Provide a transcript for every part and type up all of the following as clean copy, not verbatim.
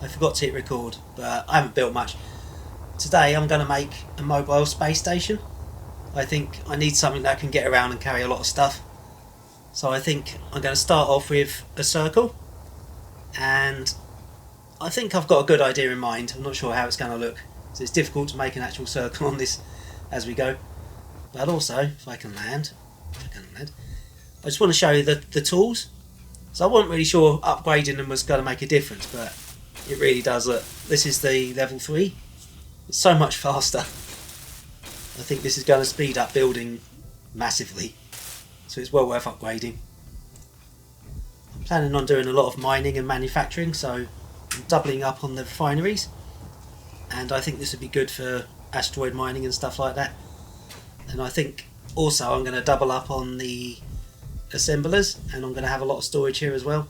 I forgot to hit record, but I haven't built much. Today I'm going to make a mobile space station. I think I need something that can get around and carry a lot of stuff. So I think I'm going to start off with a circle, and I think I've got a good idea in mind. I'm not sure how it's going to look, so it's difficult to make an actual circle on this as we go. But also, if I can land, I just want to show you the tools. So I wasn't really sure upgrading them was going to make a difference, but it really does. Look, this is the level 3. It's so much faster. I think this is going to speed up building massively, so it's well worth upgrading. I'm planning on doing a lot of mining and manufacturing, so I'm doubling up on the refineries, and I think this would be good for asteroid mining and stuff like that. And I think also I'm going to double up on the assemblers, and I'm going to have a lot of storage here as well.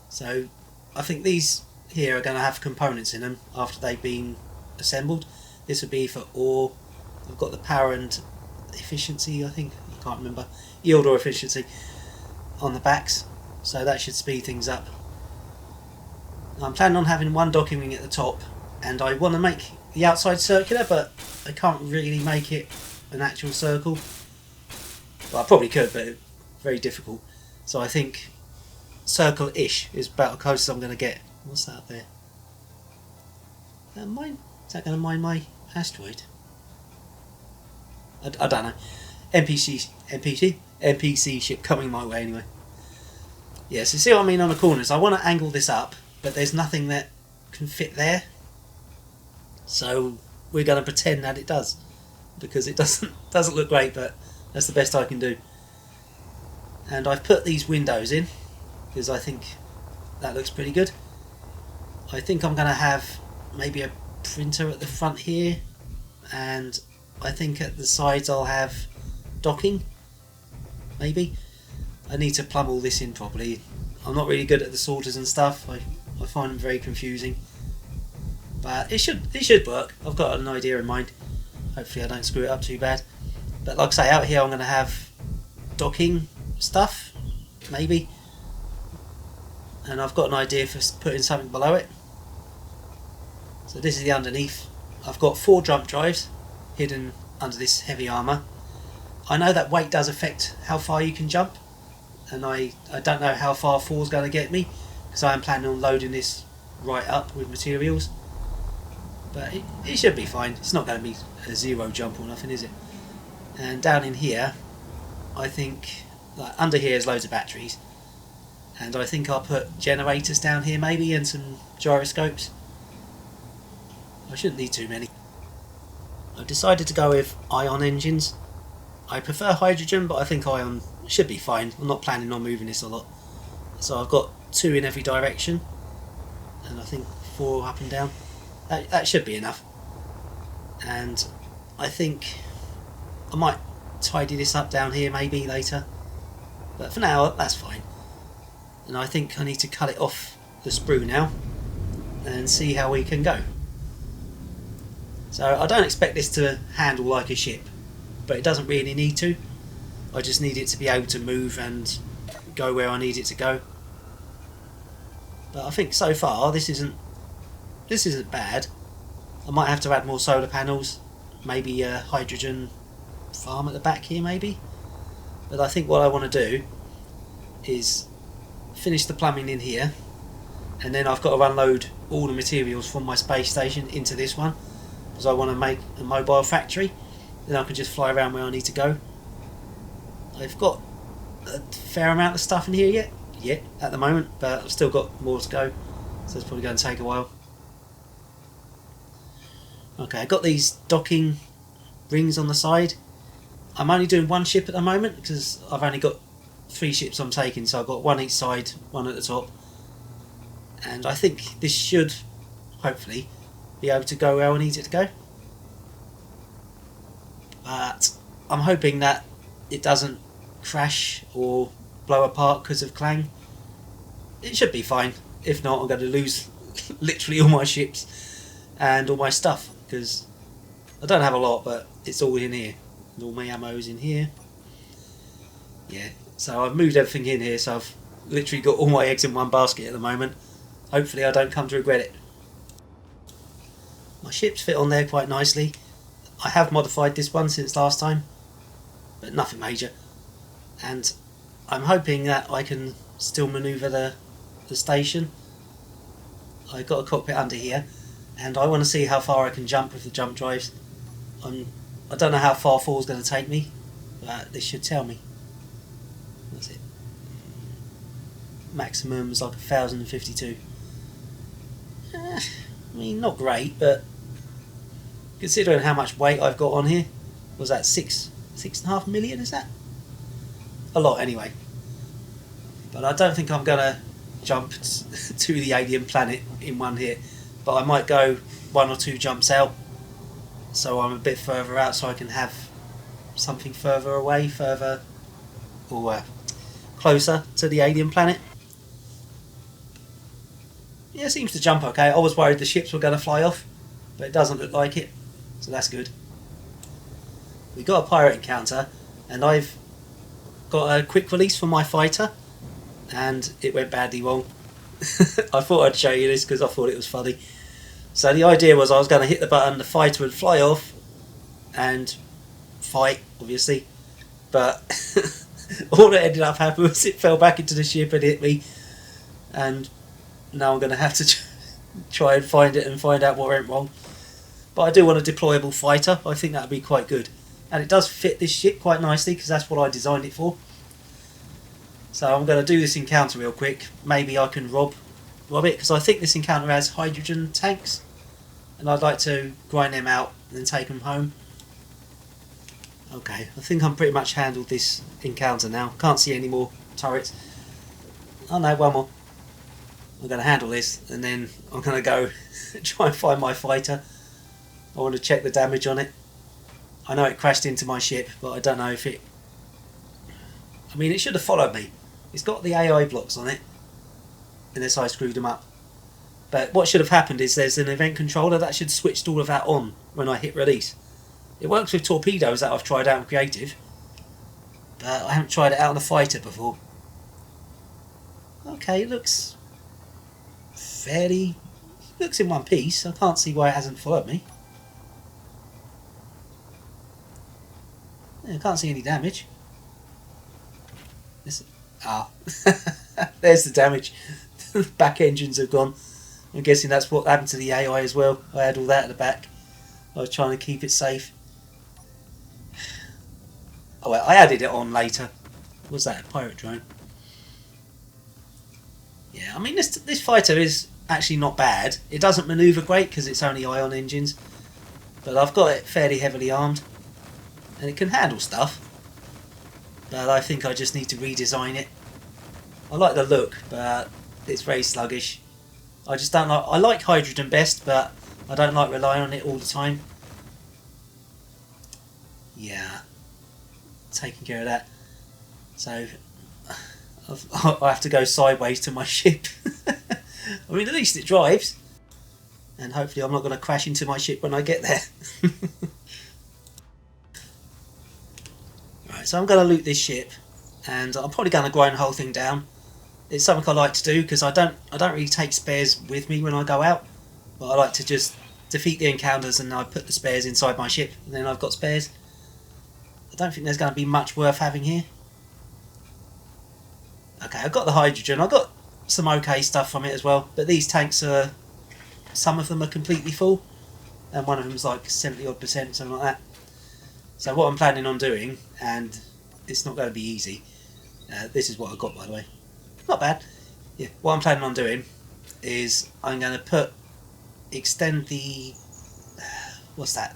So I think these here are going to have components in them after they've been assembled. This would be for ore. I've got the power and efficiency, I think, I can't remember, yield or efficiency on the backs, so that should speed things up. I'm planning on having one docking ring at the top, and I want to make the outside circular, but I can't really make it an actual circle. Well, I probably could, but it's very difficult. So I think circle-ish is about the closest I'm going to get. What's that up there? Is that going to mine my asteroid? I don't know. NPC ship coming my way anyway. Yeah, so see what I mean on the corners? I want to angle this up, but there's nothing that can fit there. So we're going to pretend that it does, because it doesn't look great, but that's the best I can do. And I've put these windows in because I think that looks pretty good. I think I'm going to have maybe a printer at the front here, and I think at the sides I'll have docking, maybe. I need to plumb all this in properly. I'm not really good at the sorters and stuff. I find them very confusing, but it should work. I've got an idea in mind. Hopefully I don't screw it up too bad. But like I say, out here I'm going to have docking stuff, maybe, and I've got an idea for putting something below it. So this is the underneath. I've got 4 jump drives hidden under this heavy armour. I know that weight does affect how far you can jump, and I don't know how far 4 is going to get me, because I am planning on loading this right up with materials. But it should be fine. It's not going to be a 0 jump or nothing, is it? And down in here, I think, like under here is loads of batteries, and I think I'll put generators down here maybe, and some gyroscopes. I shouldn't need too many. I've decided to go with ion engines. I prefer hydrogen, but I think ion should be fine. I'm not planning on moving this a lot. So I've got 2 in every direction, and I think 4 up and down. That should be enough. And I think I might tidy this up down here maybe later, but for now that's fine. And I think I need to cut it off the sprue now and see how we can go. So I don't expect this to handle like a ship, but it doesn't really need to. I just need it to be able to move and go where I need it to go. But I think so far this isn't bad. I might have to add more solar panels, maybe a hydrogen farm at the back here maybe. But I think what I want to do is finish the plumbing in here, and then I've got to unload all the materials from my space station into this one, because I want to make a mobile factory. Then I can just fly around where I need to go. I've got a fair amount of stuff in here yet at the moment, but I've still got more to go, so it's probably going to take a while. Okay, I've got these docking rings on the side. I'm only doing 1 ship at the moment because I've only got 3 ships I'm taking, so I've got 1 each side, 1 at the top, and I think this should hopefully be able to go where I need it to go. But I'm hoping that it doesn't crash or blow apart because of clang. It should be fine. If not, I'm going to lose literally all my ships and all my stuff, because I don't have a lot, but it's all in here. And all my ammo's in here. Yeah, so I've moved everything in here, so I've literally got all my eggs in one basket at the moment. Hopefully I don't come to regret it. My ships fit on there quite nicely. I have modified this one since last time, but nothing major. And I'm hoping that I can still manoeuvre the station. I've got a cockpit under here, and I want to see how far I can jump with the jump drives. I don't know how far 4 is going to take me, but this should tell me. What's it? Maximum is like 1,052. I mean, not great, but considering how much weight I've got on here, was that 6.5 million? Is that a lot anyway? But I don't think I'm gonna jump to the alien planet in one hit. But I might go 1 or 2 jumps out, so I'm a bit further out, so I can have something further away, or closer to the alien planet. Yeah, it seems to jump okay. I was worried the ships were going to fly off, but it doesn't look like it, so that's good. We got a pirate encounter, and I've got a quick release for my fighter, and it went badly wrong. I thought I'd show you this because I thought it was funny. So the idea was I was going to hit the button, the fighter would fly off and fight, obviously, but all that ended up happening was it fell back into the ship and hit me, and now I'm going to have to try and find it and find out what went wrong. But I do want a deployable fighter. I think that would be quite good, and it does fit this ship quite nicely because that's what I designed it for. So I'm going to do this encounter real quick. Maybe I can rob it, because I think this encounter has hydrogen tanks, and I'd like to grind them out and then take them home. Okay, I think I'm pretty much handled this encounter now. Can't see any more turrets. Oh no, one more. I'm going to handle this, and then I'm going to go try and find my fighter. I want to check the damage on it. I know it crashed into my ship, but I don't know if it... I mean, it should have followed me. It's got the AI blocks on it, unless I screwed them up. But what should have happened is there's an event controller that should have switched all of that on when I hit release. It works with torpedoes that I've tried out in creative, but I haven't tried it out on a fighter before. Okay, it looks fairly... looks in one piece. I can't see why it hasn't followed me. I can't see any damage. There's the damage. The back engines have gone. I'm guessing that's what happened to the AI as well. I had all that at the back. I was trying to keep it safe. Oh well, I added it on later. Was that a pirate drone? Yeah, I mean this fighter is actually not bad. It doesn't manoeuvre great because it's only ion engines, but I've got it fairly heavily armed, and it can handle stuff. But I think I just need to redesign it. I like the look, but it's very sluggish. I just don't like... I like hydrogen best, but I don't like relying on it all the time. Yeah. Taking care of that. So, I have to go sideways to my ship. I mean, at least it drives. And hopefully I'm not going to crash into my ship when I get there. So I'm going to loot this ship, and I'm probably going to grind the whole thing down. It's something I like to do because I don't really take spares with me when I go out, but I like to just defeat the encounters and I put the spares inside my ship, and then I've got spares. I don't think there's going to be much worth having here. Okay, I've got the hydrogen. I've got some okay stuff from it as well, but these tanks are... some of them are completely full, and one of them is like 70-odd%, something like that. So what I'm planning on doing, and it's not going to be easy, this is what I got by the way, not bad, yeah. What I'm planning on doing is I'm going to extend the, what's that,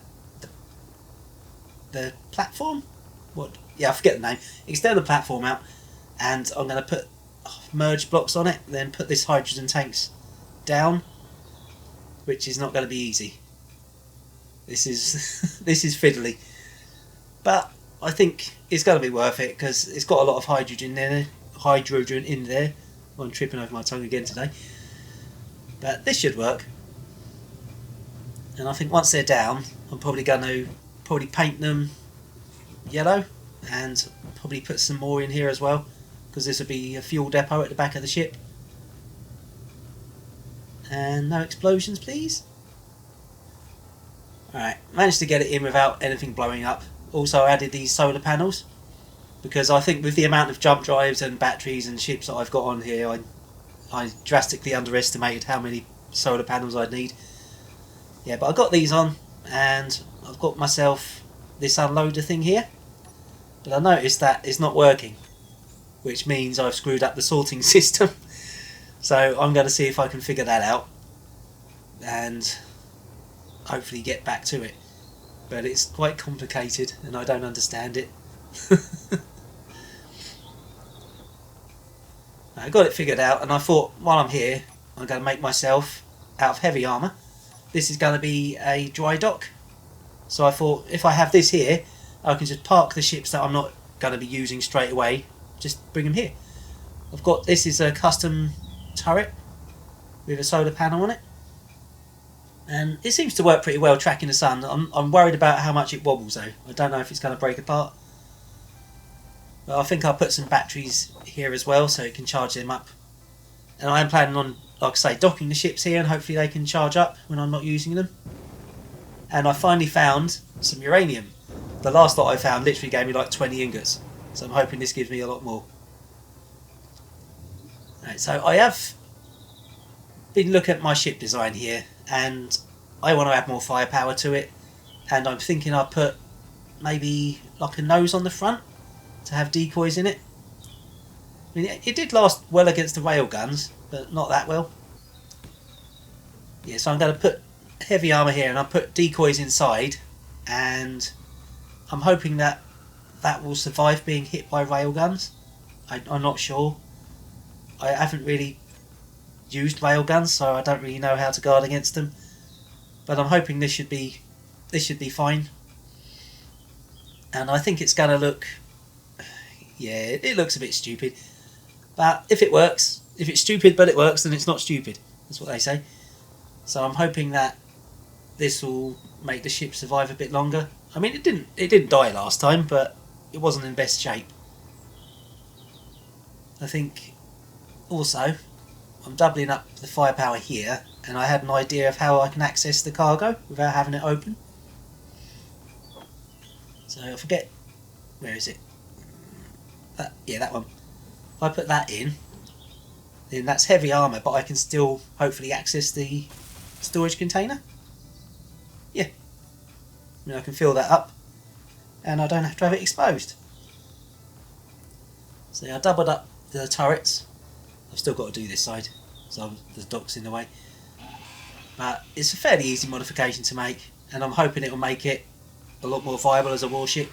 the platform? What? Yeah, I forget the name. Extend the platform out, and I'm going to put merge blocks on it, then put this hydrogen tanks down, which is not going to be easy. This is this is fiddly. But I think it's going to be worth it because it's got a lot of hydrogen in there. Well, I'm tripping over my tongue again today. But this should work. And I think once they're down, I'm probably going to paint them yellow and probably put some more in here as well, because this will be a fuel depot at the back of the ship. And no explosions, please. Alright, managed to get it in without anything blowing up. Also added these solar panels, because I think with the amount of jump drives and batteries and ships that I've got on here, I drastically underestimated how many solar panels I'd need. Yeah, but I got these on, and I've got myself this unloader thing here, but I noticed that it's not working, which means I've screwed up the sorting system. So I'm going to see if I can figure that out and hopefully get back to it. But it's quite complicated and I don't understand it. I got it figured out, and I thought while I'm here I'm going to make myself out of heavy armour. This is going to be a dry dock, so I thought if I have this here I can just park the ships that I'm not going to be using straight away, just bring them here. I've got, this is a custom turret with a solar panel on it, and it seems to work pretty well tracking the sun. I'm worried about how much it wobbles though. I don't know if it's going to break apart, but I think I'll put some batteries here as well so it can charge them up. And I am planning on, like I say, docking the ships here, and hopefully they can charge up when I'm not using them. And I finally found some uranium. The last lot I found literally gave me like 20 ingots, so I'm hoping this gives me a lot more. Right, so I have been looking at my ship design here, and I want to add more firepower to it, and I'm thinking I'll put maybe like a nose on the front to have decoys in it. I mean, it did last well against the railguns, but not that well. Yeah, so I'm going to put heavy armour here, and I'll put decoys inside, and I'm hoping that that will survive being hit by railguns. I'm not sure. I haven't really used railguns, so I don't really know how to guard against them. But I'm hoping this should be fine. And I think it's going to look, yeah, it looks a bit stupid. But if it works, if it's stupid but it works, then it's not stupid. That's what they say. So I'm hoping that this will make the ship survive a bit longer. I mean, it didn't die last time, but it wasn't in best shape. I think also I'm doubling up the firepower here, and I had an idea of how I can access the cargo without having it open. So I forget, where is it? Yeah, that one. If I put that in, then that's heavy armour, but I can still hopefully access the storage container. Yeah, I mean, I can fill that up and I don't have to have it exposed. So I doubled up the turrets. I've still got to do this side, so the dock's in the way. But it's a fairly easy modification to make, and I'm hoping it will make it a lot more viable as a warship.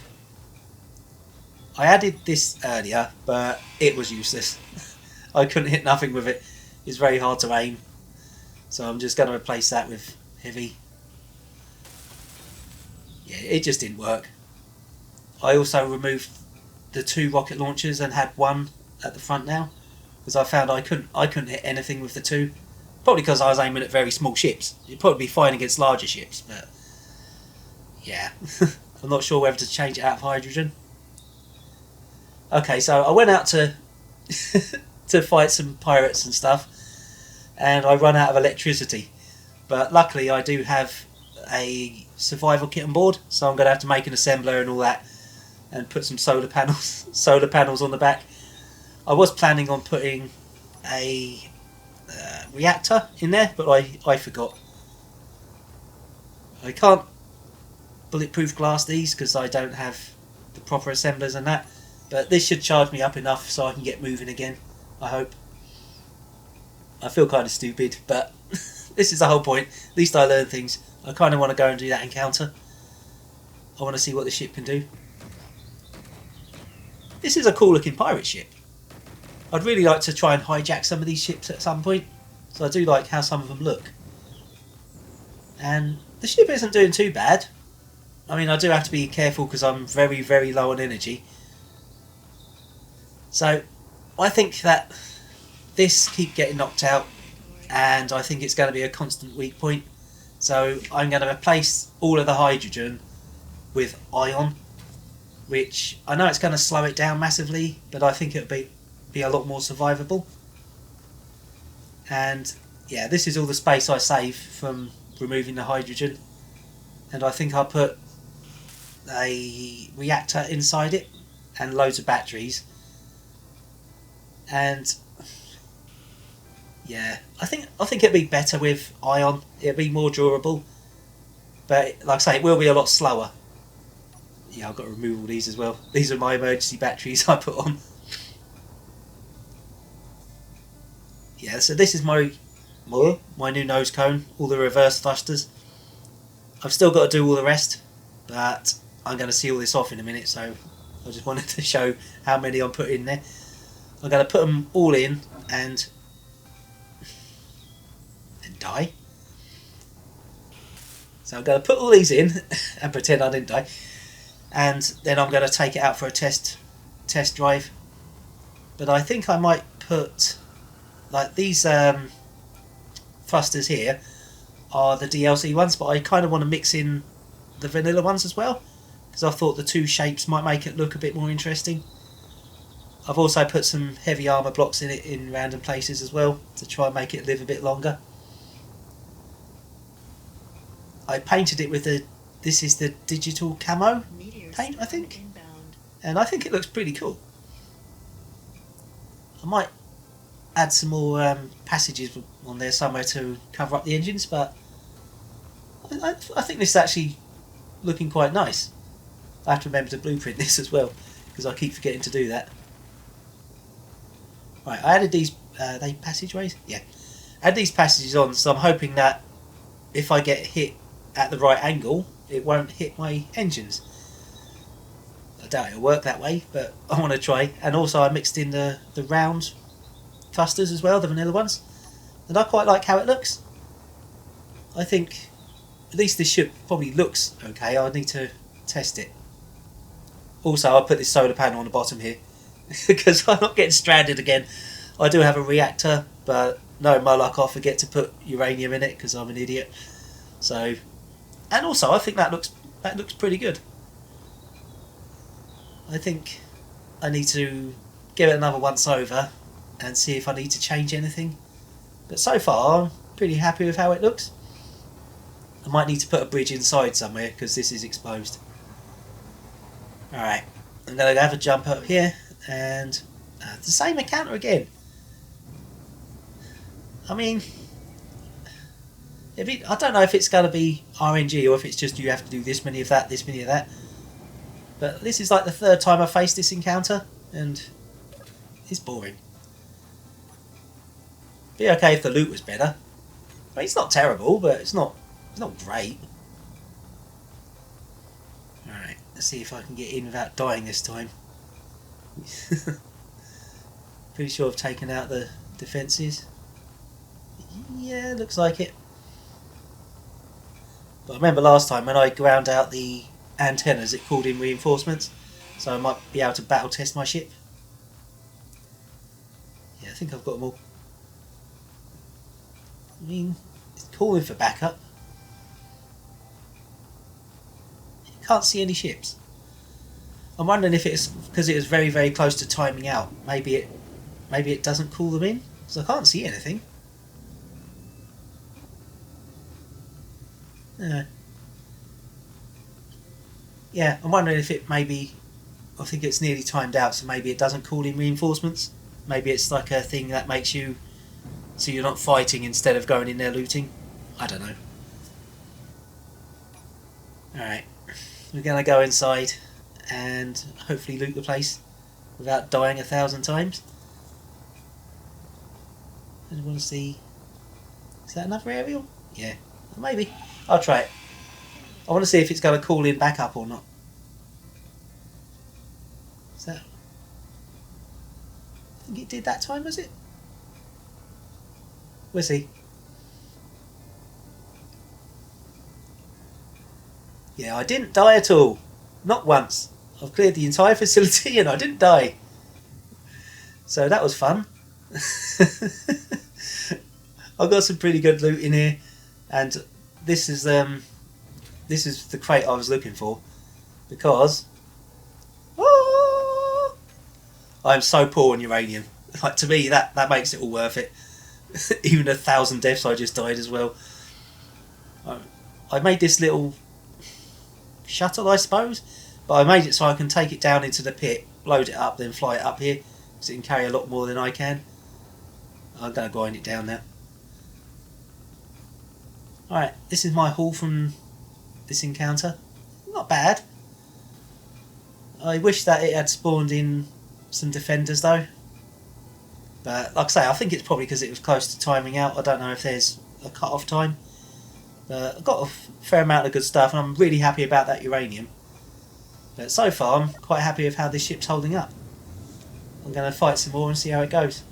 I added this earlier, but it was useless. I couldn't hit nothing with it. It's very hard to aim, so I'm just going to replace that with heavy. Yeah, it just didn't work. I also removed the 2 rocket launchers and had one at the front now, because I found I couldn't hit anything with the 2. Probably because I was aiming at very small ships. It'd probably be fine against larger ships, but yeah. I'm not sure whether to change it out of hydrogen. Okay, so I went out to to fight some pirates and stuff, and I run out of electricity. But luckily I do have a survival kit on board, so I'm going to have to make an assembler and all that, and put some solar panels on the back. I was planning on putting a reactor in there, but I forgot. I can't bulletproof glass these because I don't have the proper assemblers and that, but this should charge me up enough so I can get moving again, I hope. I feel kind of stupid, but this is the whole point. At least I learn things. I kind of want to go and do that encounter. I want to see what the ship can do. This is a cool looking pirate ship. I'd really like to try and hijack some of these ships at some point, so I do like how some of them look. And the ship isn't doing too bad. I mean, I do have to be careful because I'm very, very low on energy. So I think that this keeps getting knocked out, and I think it's going to be a constant weak point. So I'm going to replace all of the hydrogen with ion, which I know it's going to slow it down massively, but I think it'll be a lot more survivable. And yeah, this is all the space I save from removing the hydrogen, and I think I'll put a reactor inside it and loads of batteries. And yeah, I think it'd be better with ion. It'd be more durable, but like I say, it will be a lot slower. Yeah, I've got to remove all these as well. These are my emergency batteries I put on. Yeah, so this is my new nose cone, all the reverse thrusters. I've still got to do all the rest, but I'm going to seal this off in a minute, so I just wanted to show how many I'm putting in there. I'm going to put them all in and die. So I'm going to put all these in and pretend I didn't die, and then I'm going to take it out for a test drive. But I think I might put, like, these thrusters here are the DLC ones, but I kind of want to mix in the vanilla ones as well, because I thought the two shapes might make it look a bit more interesting. I've also put some heavy armour blocks in it in random places as well to try and make it live a bit longer. I painted it with this is the digital camo paint, I think, and I think it looks pretty cool. I might add some more passages on there somewhere to cover up the engines, but I think this is actually looking quite nice. I have to remember to blueprint this as well, because I keep forgetting to do that. Right, I added these, they passageways? Yeah. Add these passages on, so I'm hoping that if I get hit at the right angle, it won't hit my engines. I doubt it'll work that way, but I want to try. And also I mixed in the round thrusters as well, the vanilla ones, and I quite like how it looks. I think at least this ship probably looks okay. I need to test it. Also, I'll put this solar panel on the bottom here because I'm not getting stranded again. I do have a reactor, but no, my luck, I'll forget to put uranium in it because I'm an idiot. So, and also I think that looks pretty good. I think I need to give it another once over and see if I need to change anything. But so far, I'm pretty happy with how it looks. I might need to put a bridge inside somewhere because this is exposed. Alright, I'm going to have a jump up here and the same encounter again. I mean, I don't know if it's going to be RNG or if it's just you have to do this many of that, this many of that. But this is like the third time I've faced this encounter and it's boring. Be okay if the loot was better. I mean, it's not terrible, but it's not great. Alright, let's see if I can get in without dying this time. Pretty sure I've taken out the defences. Yeah, looks like it. But I remember last time when I ground out the antennas, it called in reinforcements, so I might be able to battle test my ship. Yeah, I think I've got them all. I mean, it's calling for backup. You can't see any ships. I'm wondering if it's because it was very, very close to timing out. Maybe it doesn't call them in, because I can't see anything. Yeah, I'm wondering if it maybe, I think it's nearly timed out, so maybe it doesn't call in reinforcements. Maybe it's like a thing that makes you, so you're not fighting instead of going in there looting. I don't know. Alright, we're going to go inside and hopefully loot the place without dying 1,000 times. I just want to see, is that another aerial? Yeah, maybe. I'll try it. I want to see if it's going to call in backup or not. Is that... I think it did that time, was it? We'll see. Yeah, I didn't die at all. Not once. I've cleared the entire facility and I didn't die. So that was fun. I've got some pretty good loot in here, and this is the crate I was looking for, because I'm so poor on uranium. Like, to me, that makes it all worth it. Even 1,000 deaths I just died as well. I made this little shuttle, I suppose, but I made it so I can take it down into the pit, load it up, then fly it up here, because it can carry a lot more than I can. I'm going to grind it down now. Alright, this is my haul from this encounter. Not bad. I wish that it had spawned in some defenders though. But like I say, I think it's probably because it was close to timing out. I don't know if there's a cut-off time. But I've got a fair amount of good stuff and I'm really happy about that uranium. But so far I'm quite happy with how this ship's holding up. I'm going to fight some more and see how it goes.